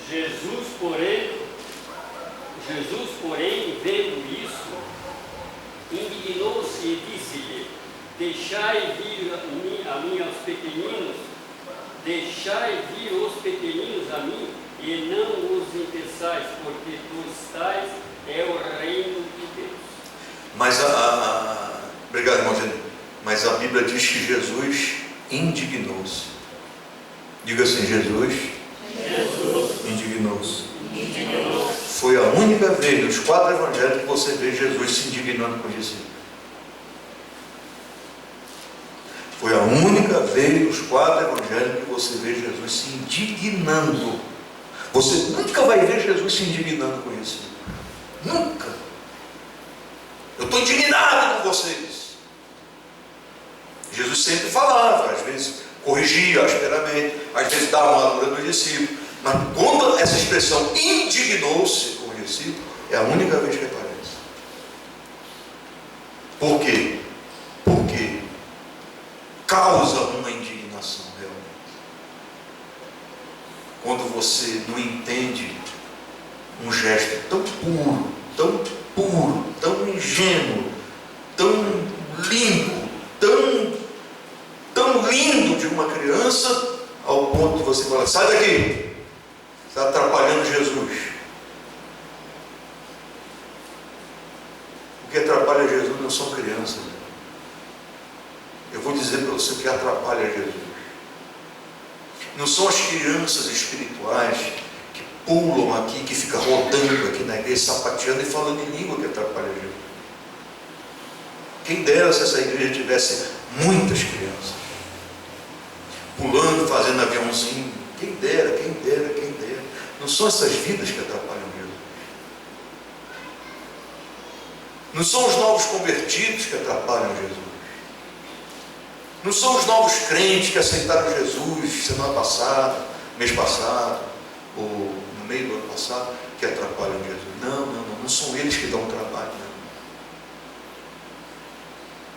Jesus, porém, vendo isso, indignou-se e disse-lhe: deixai vir a mim os pequeninos, deixai vir os pequeninos a mim, e não os impeçais, porque dos tais é o reino de Deus. Mas obrigado, irmão. Mas a Bíblia diz que Jesus indignou-se. Diga assim: Jesus indignou-se. Foi a única vez nos 4 evangelhos que você vê Jesus se indignando com isso. Foi a única vez nos 4 evangelhos que você vê Jesus se indignando. Você nunca vai ver Jesus se indignando com isso. Nunca. Eu estou indignado com vocês. Jesus sempre falava, às vezes corrigia asperamente, às vezes dava uma dura nos discípulos. Mas quando essa expressão indignou-se com o discípulo, é a única vez que aparece. Por quê? Porque causa uma indignação realmente. Quando você não entende um gesto tão puro, tão ingênuo, tão limpo, tão lindo de uma criança, ao ponto de você falar: sai daqui, está atrapalhando Jesus. O que atrapalha Jesus não são crianças. Eu vou dizer para você o que atrapalha Jesus. Não são as crianças espirituais que pulam aqui, que ficam rodando aqui na igreja, sapateando e falando em língua, que atrapalha Jesus. Quem dera se essa igreja tivesse muitas crianças pulando, fazendo aviãozinho. Quem dera. Não são essas vidas que atrapalham Jesus. Não são os novos convertidos que atrapalham Jesus. Não são os novos crentes que aceitaram Jesus semana passada, mês passado, ou no meio do ano passado, que atrapalham Jesus. Não são eles que dão trabalho, não.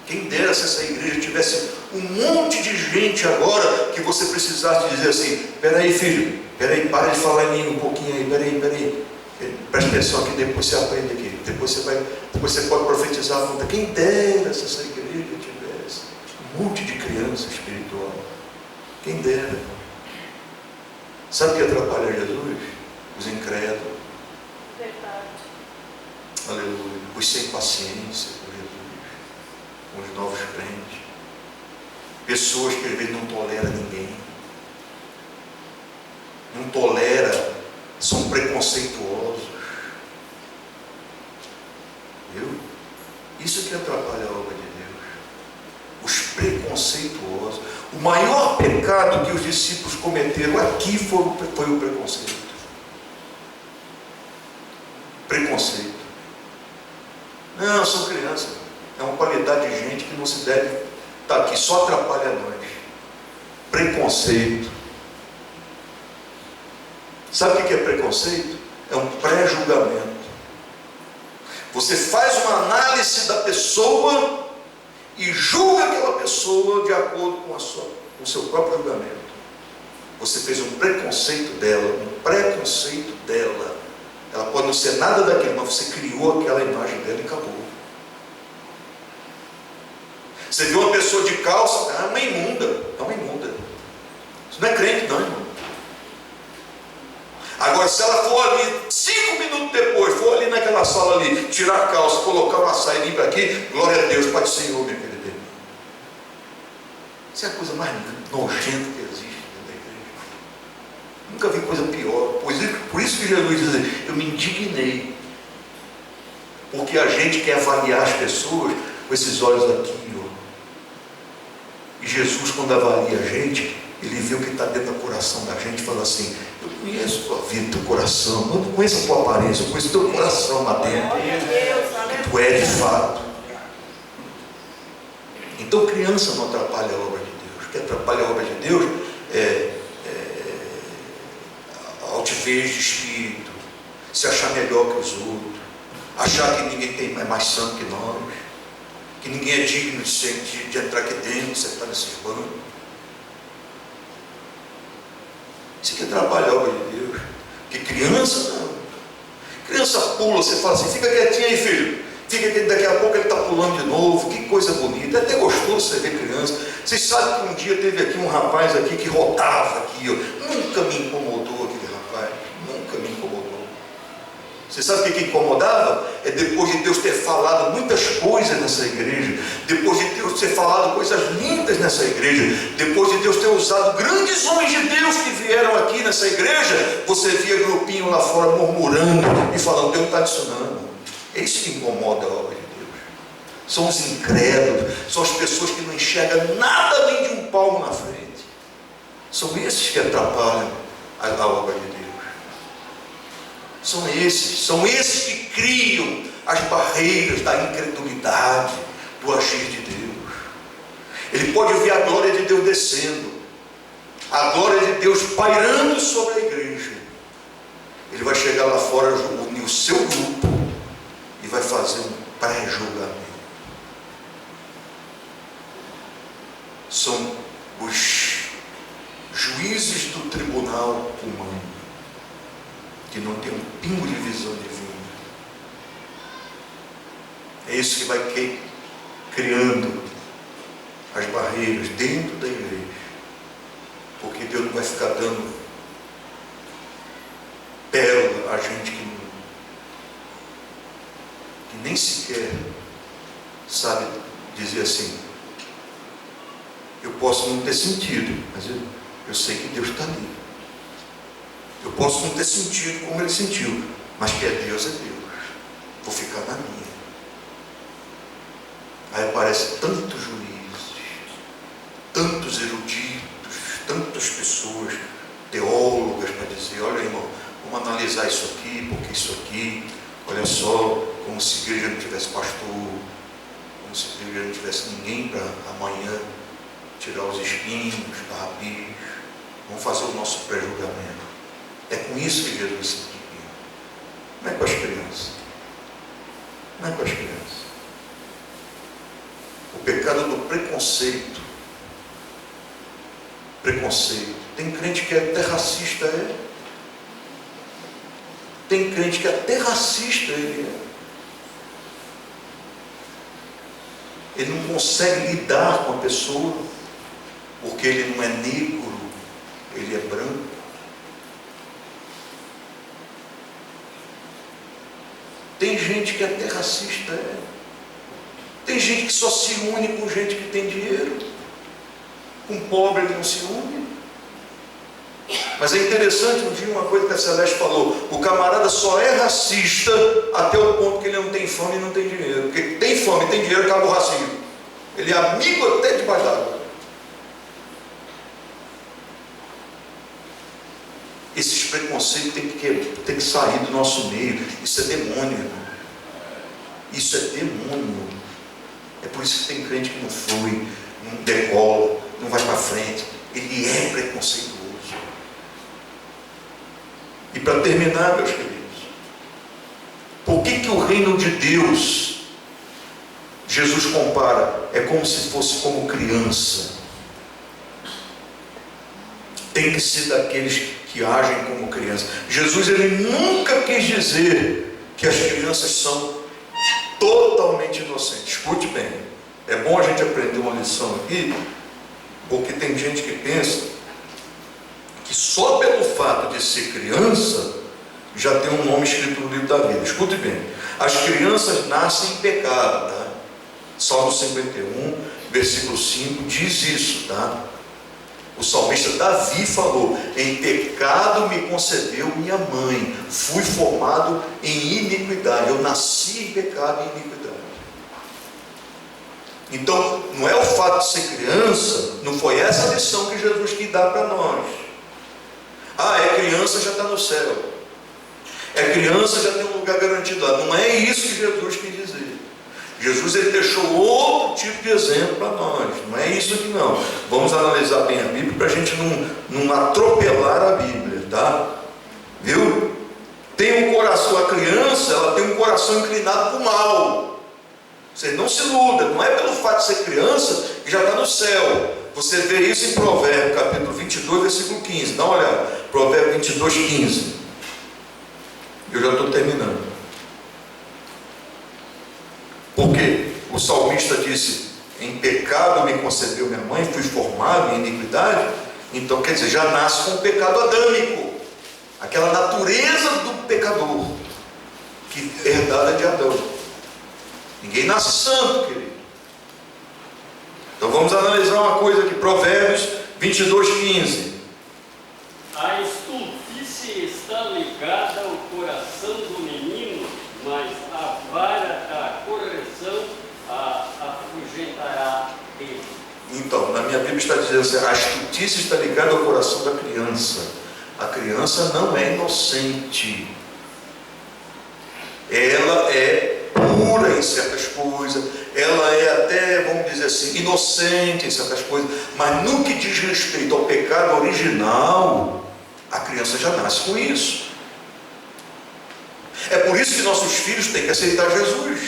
Quem dera se essa igreja tivesse um monte de gente agora que você precisasse dizer assim: peraí, filho, peraí, para de falar em língua um pouquinho aí, peraí, presta atenção aqui, depois você aprende aqui, depois você pode profetizar a conta. Quem dera se essa igreja tivesse um monte de criança espiritual. Quem dera. Sabe o que atrapalha Jesus? Os incrédulos. Verdade. Aleluia. Os sem paciência com Jesus, com os novos crentes. Pessoas que às vezes não toleram ninguém. Não tolera, são preconceituosos. Viu? Isso que atrapalha a obra de Deus. Os preconceituosos. O maior pecado que os discípulos cometeram aqui foi o preconceito. Preconceito. Não, são crianças. É uma qualidade de gente que não se deve estar aqui, só atrapalha nós. Preconceito. Sabe o que é preconceito? É um pré-julgamento. Você faz uma análise da pessoa e julga aquela pessoa de acordo com o seu próprio julgamento. Você fez um preconceito dela, um preconceito dela. Ela pode não ser nada daquilo, mas você criou aquela imagem dela e acabou. Você viu uma pessoa de calça, é uma imunda. Isso não é crente não, irmão. Agora, se ela for ali 5 minutos depois, for ali naquela sala ali, tirar a calça, colocar uma saia limpa aqui, glória a Deus, Pai do Senhor, minha querida irmã. Isso é a coisa mais nojenta que existe dentro da igreja. Nunca vi coisa pior. Por isso que Jesus diz: eu me indignei. Porque a gente quer avaliar as pessoas com esses olhos aqui, ó. E Jesus, quando avalia a gente, ele vê o que está dentro do coração da gente e fala assim: eu conheço a tua vida, teu coração, eu não conheço a tua aparência, eu conheço o teu coração lá dentro, que tu é de fato. Então criança não atrapalha a obra de Deus. O que atrapalha a obra de Deus é a altivez de espírito, se achar melhor que os outros, achar que ninguém é mais santo que nós, que ninguém é digno de entrar aqui dentro, sentar nesses bancos. Isso que atrapalha a obra de Deus. Que criança não. Criança pula, você fala assim, fica quietinho aí, filho. Fica quietinho, daqui a pouco ele está pulando de novo. Que coisa bonita. É até gostoso você ver criança. Vocês sabem que um dia teve aqui um rapaz aqui que rodava aqui, ó. Nunca me incomodou aquele rapaz. Nunca me incomodou. Você sabe o que incomodava? É depois de Deus ter falado muitas coisas nessa igreja, depois de Deus ter falado coisas lindas nessa igreja, depois de Deus ter usado grandes homens de Deus que vieram aqui nessa igreja, você via grupinho lá fora murmurando e falando, Deus não está adicionando. É isso que incomoda a obra de Deus. São os incrédulos, são as pessoas que não enxergam nada além de um palmo na frente. São esses que atrapalham a obra de Deus. São esses que criam as barreiras da incredulidade, do agir de Deus. Ele pode ver a glória de Deus descendo, a glória de Deus pairando sobre a igreja. Ele vai chegar lá fora, unir o seu grupo e vai fazer um pré-julgamento. São os juízes do tribunal humano, que não tem um pingo de visão divina. É isso que vai criando as barreiras dentro da igreja, porque Deus não vai ficar dando pérola a gente que nem sequer sabe dizer assim, eu posso não ter sentido, mas eu sei que Deus está ali. Eu posso não ter sentido como ele sentiu, mas que é Deus, é Deus. Vou ficar na minha. Aí aparecem tantos juízes, tantos eruditos, tantas pessoas, teólogas, para dizer, olha irmão, vamos analisar isso aqui, porque isso aqui, olha só, como se a igreja não tivesse pastor, como se a igreja não tivesse ninguém para amanhã tirar os espinhos, carrapios. Vamos fazer o nosso pré-julgamento. É com isso que Jesus se indigna. Não é com as crianças. Não é com as crianças. O pecado do preconceito. Preconceito. Tem crente que é até racista, é. Tem crente que é até racista, ele é. Ele não consegue lidar com a pessoa, porque ele não é negro, ele é branco. Tem gente que é até racista, é. Tem gente que só se une com gente que tem dinheiro. Com pobre ele não se une. Mas é interessante, um dia uma coisa que a Celeste falou, o camarada só é racista até o ponto que ele não tem fome e não tem dinheiro. Porque tem fome e tem dinheiro, acaba o racismo. Ele é amigo até debaixo d'água. Esses preconceitos tem que sair do nosso meio. Isso é demônio, irmão. Isso é demônio. É por isso que tem crente que não flui, não decola, não vai para frente. Ele é preconceituoso. E para terminar, meus queridos, por que o reino de Deus, Jesus compara, é como se fosse como criança? Tem que ser daqueles que agem como criança. Jesus, ele nunca quis dizer que as crianças são totalmente inocentes. Escute bem, é bom a gente aprender uma lição aqui, porque tem gente que pensa que só pelo fato de ser criança já tem um nome escrito no livro da vida. Escute bem, as crianças nascem em pecado, tá? Salmo 51, versículo 5 diz isso, tá? O salmista Davi falou, em pecado me concebeu minha mãe, fui formado em iniquidade, eu nasci em pecado e iniquidade. Então, não é o fato de ser criança, não foi essa a lição que Jesus quis dar para nós. Ah, é criança, já está no céu. É criança, já tem um lugar garantido lá. Não é isso que Jesus quis dizer. Jesus, ele deixou outro tipo de exemplo para nós. Não é isso aqui não. Vamos analisar bem a Bíblia para a gente não atropelar a Bíblia, tá? Viu? Tem um coração, a criança, ela tem um coração inclinado para o mal. Você não se iluda, não é pelo fato de ser criança que já está no céu. Você vê isso em Provérbios, capítulo 22, versículo 15. Dá uma olhada. Provérbios 22, 15. Eu já estou terminando. Porque o salmista disse: em pecado me concebeu minha mãe, fui formado em iniquidade. Então, quer dizer, já nasce com o pecado adâmico, aquela natureza do pecador, que é herdada de Adão. Ninguém nasce santo, querido. Então vamos analisar uma coisa aqui, Provérbios 22:15. A estultice está ligada ao coração do menino, mas a vara da correção a afugentará dele. Então, na minha Bíblia está dizendo assim: a estultice está ligada ao coração da criança. A criança não é inocente. Ela é pura em certas coisas, ela é até, vamos dizer assim, inocente em certas coisas, mas no que diz respeito ao pecado original, a criança já nasce com isso. É por isso que nossos filhos têm que aceitar Jesus.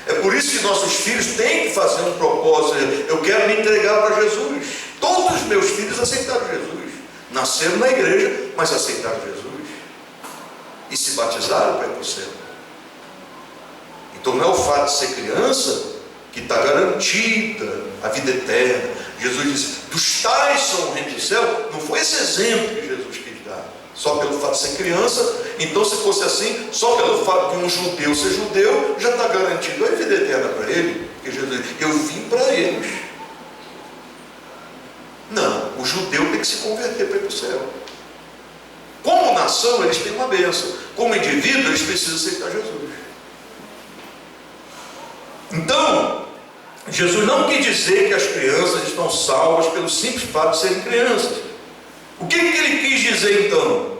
É por isso que nossos filhos têm que fazer um propósito: eu quero me entregar para Jesus. Todos os meus filhos aceitaram Jesus, nasceram na igreja, mas aceitaram Jesus e se batizaram para ir para o céu. Então não é o fato de ser criança que está garantida a vida eterna. Jesus disse: dos tais são o reino do céu. Não foi esse exemplo que Jesus quis dar, só pelo fato de ser criança. Então, se fosse assim, só pelo fato de um judeu ser judeu, já está garantido a vida eterna para ele. Porque Jesus disse: eu vim para eles. Não, o judeu tem que se converter para ir para o céu. Como nação, eles têm uma bênção. Como indivíduo, eles precisam aceitar Jesus. Então, Jesus não quis dizer que as crianças estão salvas pelo simples fato de serem crianças. O que ele quis dizer então?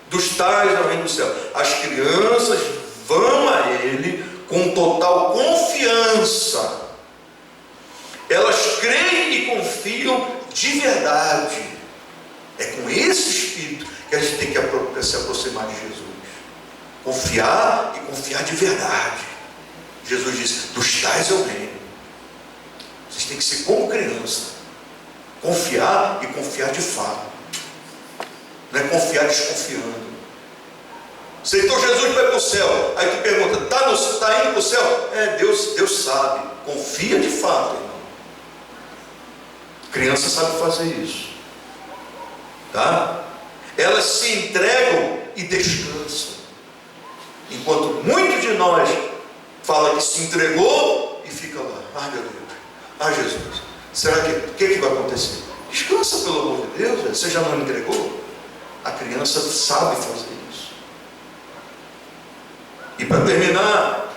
Dos tais ao reino do céu. As crianças vão a ele com total confiança. Elas creem e confiam de verdade. É com esse espírito que a gente tem que se aproximar de Jesus. Confiar e confiar de verdade. Jesus disse: dos tais é o reino. Vocês têm que ser como criança, confiar e confiar de fato, não é confiar desconfiando. Aceitou Jesus para ir para o céu, aí tu pergunta: está indo para o céu? Deus sabe. Confia de fato, irmão. Criança sabe fazer isso, tá? Elas se entregam e descansam, enquanto muitos de nós fala que se entregou e fica lá: ai meu Deus, ai Jesus, será que vai acontecer? Descansa, pelo amor de Deus, você já não entregou? A criança sabe fazer isso. E para terminar,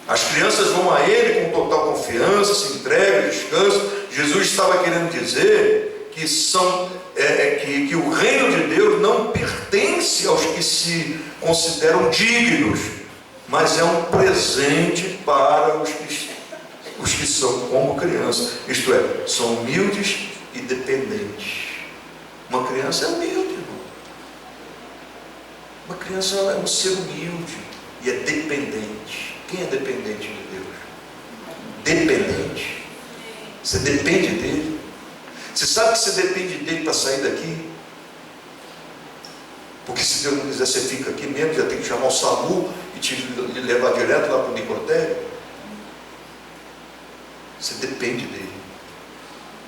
as crianças vão a ele com total confiança, se entregam, descansam. Jesus estava querendo dizer que que o reino de Deus não pertence aos que se consideram dignos, mas é um presente para os que são como crianças, isto é, são humildes e dependentes. Uma criança é humilde, irmão. Uma criança é um ser humilde e é dependente. Quem é dependente de Deus? Dependente. Você depende dele. Você sabe que você depende dele para sair daqui? Porque se Deus não quiser, você fica aqui mesmo, já tem que chamar o SAMU e te levar direto lá para o necrotério. Você depende dele.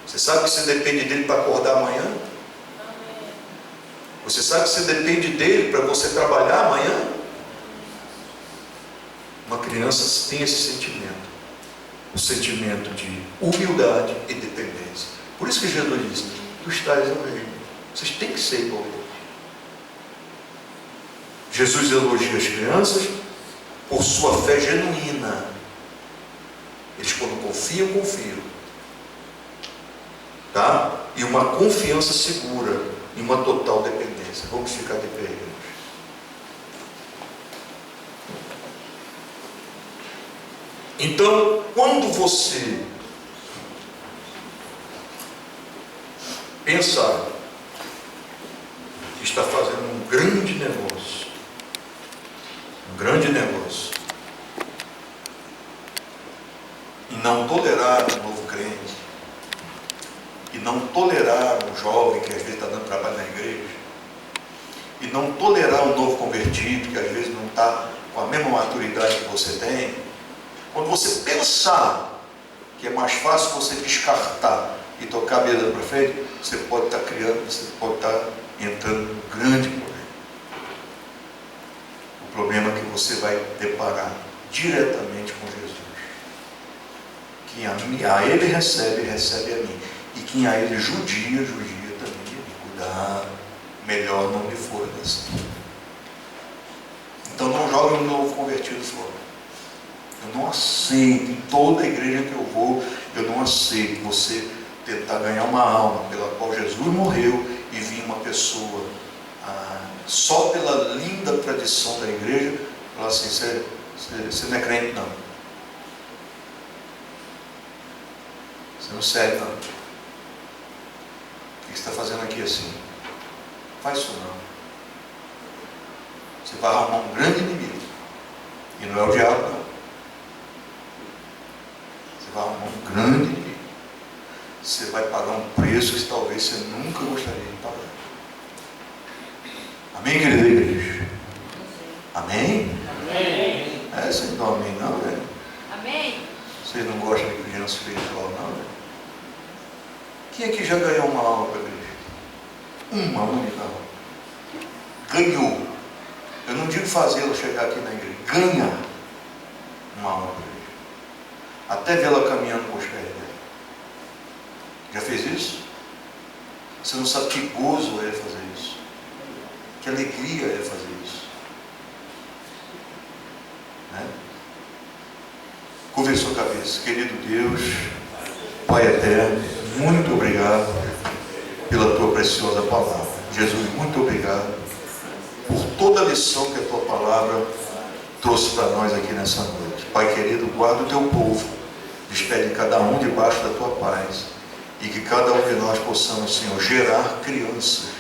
Você sabe que você depende dele para acordar amanhã? Você sabe que você depende dele para você trabalhar amanhã? Uma criança tem esse sentimento, o sentimento de humildade e dependência. Por isso que Jesus diz: dos tais é o reino. Vocês têm que ser igual a ele. Jesus elogia as crianças por sua fé genuína. Eles, quando confiam, tá? E uma confiança segura e uma total dependência. Vamos ficar de pé, irmãos. Então, quando você pensar que está fazendo um grande negócio, e não tolerar um novo crente, e não tolerar um jovem que às vezes está dando trabalho na igreja, e não tolerar um novo convertido, que às vezes não está com a mesma maturidade que você tem, quando você pensar que é mais fácil você descartar e tocar a mesa para frente, você pode estar criando, você pode estar entrando num grande problema. O problema é que você vai deparar diretamente com Jesus. Quem a ele recebe, recebe a mim. E quem a ele judia, judia também de mim. Cuidado, melhor não lhe for assim. Então não jogue um novo convertido fora. Eu não aceito, em toda a igreja que eu vou, eu não aceito você tentar ganhar uma alma pela qual Jesus morreu e vir uma pessoa só pela linda tradição da igreja falar assim, você não é crente não, você não serve não, o que você está fazendo aqui assim? Faz isso não, você vai arrumar um grande inimigo, e não é o diabo não, você vai arrumar um grande inimigo, você vai pagar um preço que talvez você nunca gostaria de pagar. Amém, querida igreja? Amém? Amém. Vocês não dão amém não, velho? Amém. Vocês não gostam de criança espiritual não, velho? Quem aqui já ganhou uma alma para a igreja? Uma única alma. Ganhou. Eu não digo fazê-la chegar aqui na igreja. Ganhar uma alma para a igreja. Até vê-la caminhando com os pés dela. Já fez isso? Você não sabe que gozo é fazer isso. Que alegria é fazer isso. Né? Curve a sua cabeça. Querido Deus, Pai eterno, muito obrigado pela tua preciosa palavra. Jesus, muito obrigado por toda a lição que a tua palavra trouxe para nós aqui nessa noite. Pai querido, guarda o teu povo, despede cada um debaixo da tua paz, e que cada um de nós possamos, Senhor, gerar crianças